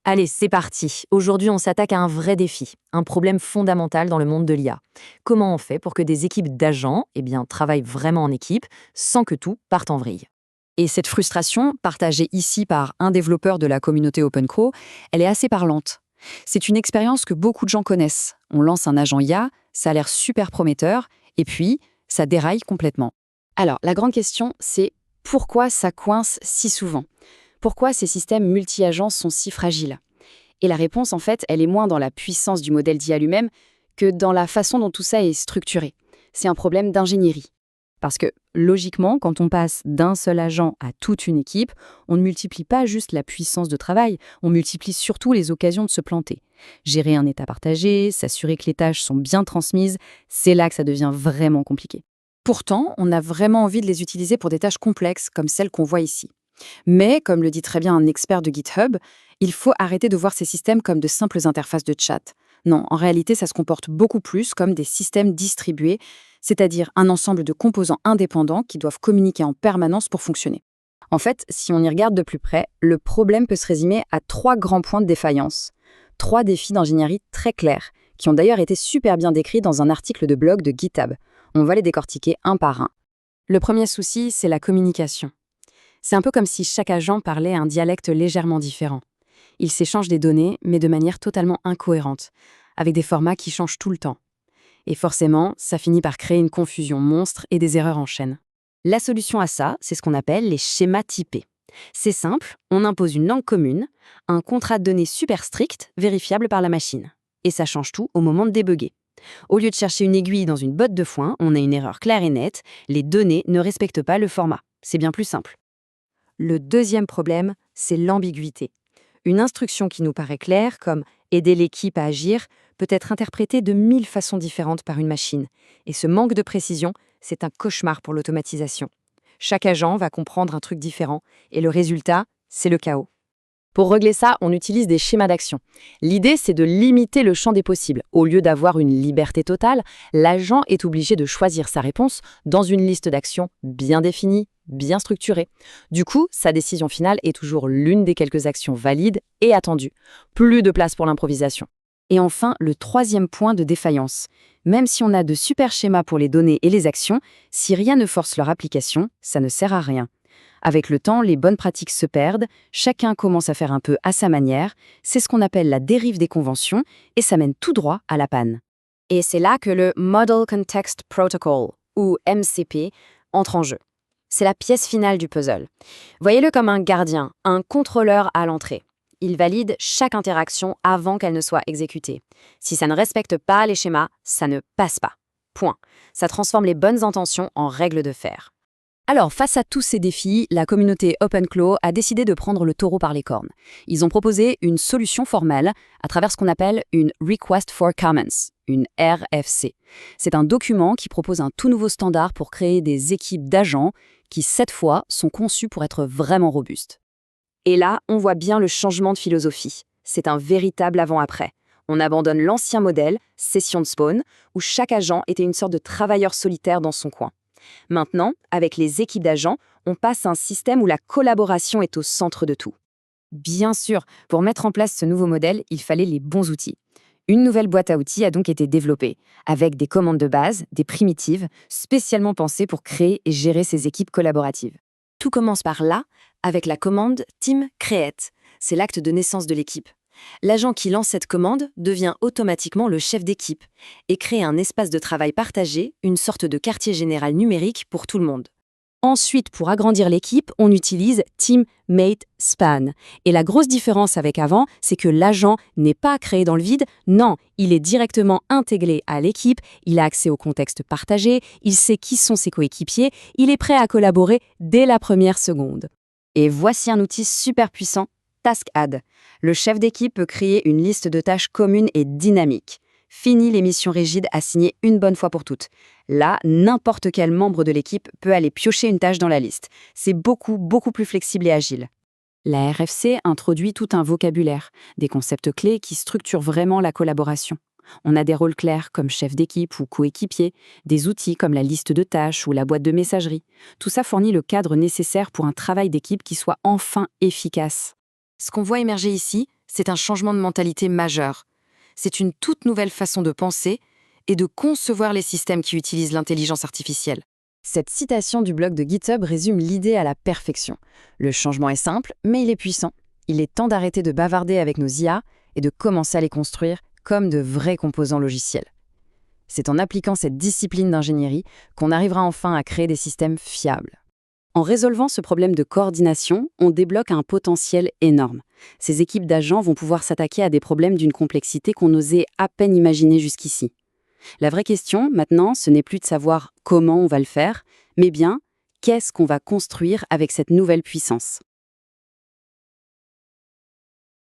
Allez, c'est parti. Aujourd'hui, on s'attaque à un vrai défi, un problème fondamental dans le monde de l'IA. Comment on fait pour que des équipes d'agents travaillent vraiment en équipe sans que tout parte en vrille? Et cette frustration, partagée ici par un développeur de la communauté OpenCro, elle est assez parlante. C'est une expérience que beaucoup de gens connaissent. On lance un agent IA, ça a l'air super prometteur, et puis ça déraille complètement. Alors, la grande question, c'est pourquoi ça coince si souvent? Pourquoi ces systèmes multi-agents sont si fragiles? Et la réponse, en fait, elle est moins dans la puissance du modèle d'IA lui-même que dans la façon dont tout ça est structuré. C'est un problème d'ingénierie. Parce que, logiquement, quand on passe d'un seul agent à toute une équipe, on ne multiplie pas juste la puissance de travail, on multiplie surtout les occasions de se planter. Gérer un état partagé, s'assurer que les tâches sont bien transmises, c'est là que ça devient vraiment compliqué. Pourtant, on a vraiment envie de les utiliser pour des tâches complexes comme celles qu'on voit ici. Mais, comme le dit très bien un expert de GitHub, il faut arrêter de voir ces systèmes comme de simples interfaces de chat. Non, en réalité, ça se comporte beaucoup plus comme des systèmes distribués, c'est-à-dire un ensemble de composants indépendants qui doivent communiquer en permanence pour fonctionner. En fait, si on y regarde de plus près, le problème peut se résumer à 3 grands points de défaillance. 3 défis d'ingénierie très clairs, qui ont d'ailleurs été super bien décrits dans un article de blog de GitHub. On va les décortiquer un par un. Le premier souci, c'est la communication. C'est un peu comme si chaque agent parlait un dialecte légèrement différent. Ils s'échangent des données, mais de manière totalement incohérente, avec des formats qui changent tout le temps. Et forcément, ça finit par créer une confusion monstre et des erreurs en chaîne. La solution à ça, c'est ce qu'on appelle les schémas typés. C'est simple, on impose une langue commune, un contrat de données super strict, vérifiable par la machine. Et ça change tout au moment de débugger. Au lieu de chercher une aiguille dans une botte de foin, on a une erreur claire et nette, les données ne respectent pas le format. C'est bien plus simple. Le deuxième problème, c'est l'ambiguïté. Une instruction qui nous paraît claire, comme « aider l'équipe à agir », peut être interprétée de 1000 façons différentes par une machine. Et ce manque de précision, c'est un cauchemar pour l'automatisation. Chaque agent va comprendre un truc différent, et le résultat, c'est le chaos. Pour régler ça, on utilise des schémas d'action. L'idée, c'est de limiter le champ des possibles. Au lieu d'avoir une liberté totale, l'agent est obligé de choisir sa réponse dans une liste d'actions bien définie, bien structurée. Du coup, sa décision finale est toujours l'une des quelques actions valides et attendues. Plus de place pour l'improvisation. Et enfin, le troisième point de défaillance. Même si on a de super schémas pour les données et les actions, si rien ne force leur application, ça ne sert à rien. Avec le temps, les bonnes pratiques se perdent, chacun commence à faire un peu à sa manière, c'est ce qu'on appelle la dérive des conventions, et ça mène tout droit à la panne. Et c'est là que le Model Context Protocol, ou MCP, entre en jeu. C'est la pièce finale du puzzle. Voyez-le comme un gardien, un contrôleur à l'entrée. Il valide chaque interaction avant qu'elle ne soit exécutée. Si ça ne respecte pas les schémas, ça ne passe pas. Point. Ça transforme les bonnes intentions en règles de fer. Alors, face à tous ces défis, la communauté OpenClaw a décidé de prendre le taureau par les cornes. Ils ont proposé une solution formelle à travers ce qu'on appelle une Request for Comments, une RFC. C'est un document qui propose un tout nouveau standard pour créer des équipes d'agents qui, cette fois, sont conçues pour être vraiment robustes. Et là, on voit bien le changement de philosophie. C'est un véritable avant-après. On abandonne l'ancien modèle, session de spawn, où chaque agent était une sorte de travailleur solitaire dans son coin. Maintenant, avec les équipes d'agents, on passe à un système où la collaboration est au centre de tout. Bien sûr, pour mettre en place ce nouveau modèle, il fallait les bons outils. Une nouvelle boîte à outils a donc été développée, avec des commandes de base, des primitives, spécialement pensées pour créer et gérer ces équipes collaboratives. Tout commence par là, avec la commande Team Create. C'est l'acte de naissance de l'équipe. L'agent qui lance cette commande devient automatiquement le chef d'équipe et crée un espace de travail partagé, une sorte de quartier général numérique pour tout le monde. Ensuite, pour agrandir l'équipe, on utilise Teammate Span. Et la grosse différence avec avant, c'est que l'agent n'est pas créé dans le vide, non, il est directement intégré à l'équipe, il a accès au contexte partagé, il sait qui sont ses coéquipiers, il est prêt à collaborer dès la première seconde. Et voici un outil super puissant, TaskAdd. Le chef d'équipe peut créer une liste de tâches communes et dynamiques. Fini les missions rigides assignées une bonne fois pour toutes. Là, n'importe quel membre de l'équipe peut aller piocher une tâche dans la liste. C'est beaucoup plus flexible et agile. La RFC introduit tout un vocabulaire, des concepts clés qui structurent vraiment la collaboration. On a des rôles clairs comme chef d'équipe ou coéquipier, des outils comme la liste de tâches ou la boîte de messagerie. Tout ça fournit le cadre nécessaire pour un travail d'équipe qui soit enfin efficace. Ce qu'on voit émerger ici, c'est un changement de mentalité majeur. C'est une toute nouvelle façon de penser et de concevoir les systèmes qui utilisent l'intelligence artificielle. Cette citation du blog de GitHub résume l'idée à la perfection. Le changement est simple, mais il est puissant. Il est temps d'arrêter de bavarder avec nos IA et de commencer à les construire comme de vrais composants logiciels. C'est en appliquant cette discipline d'ingénierie qu'on arrivera enfin à créer des systèmes fiables. En résolvant ce problème de coordination, on débloque un potentiel énorme. Ces équipes d'agents vont pouvoir s'attaquer à des problèmes d'une complexité qu'on osait à peine imaginer jusqu'ici. La vraie question, maintenant, ce n'est plus de savoir comment on va le faire, mais bien qu'est-ce qu'on va construire avec cette nouvelle puissance.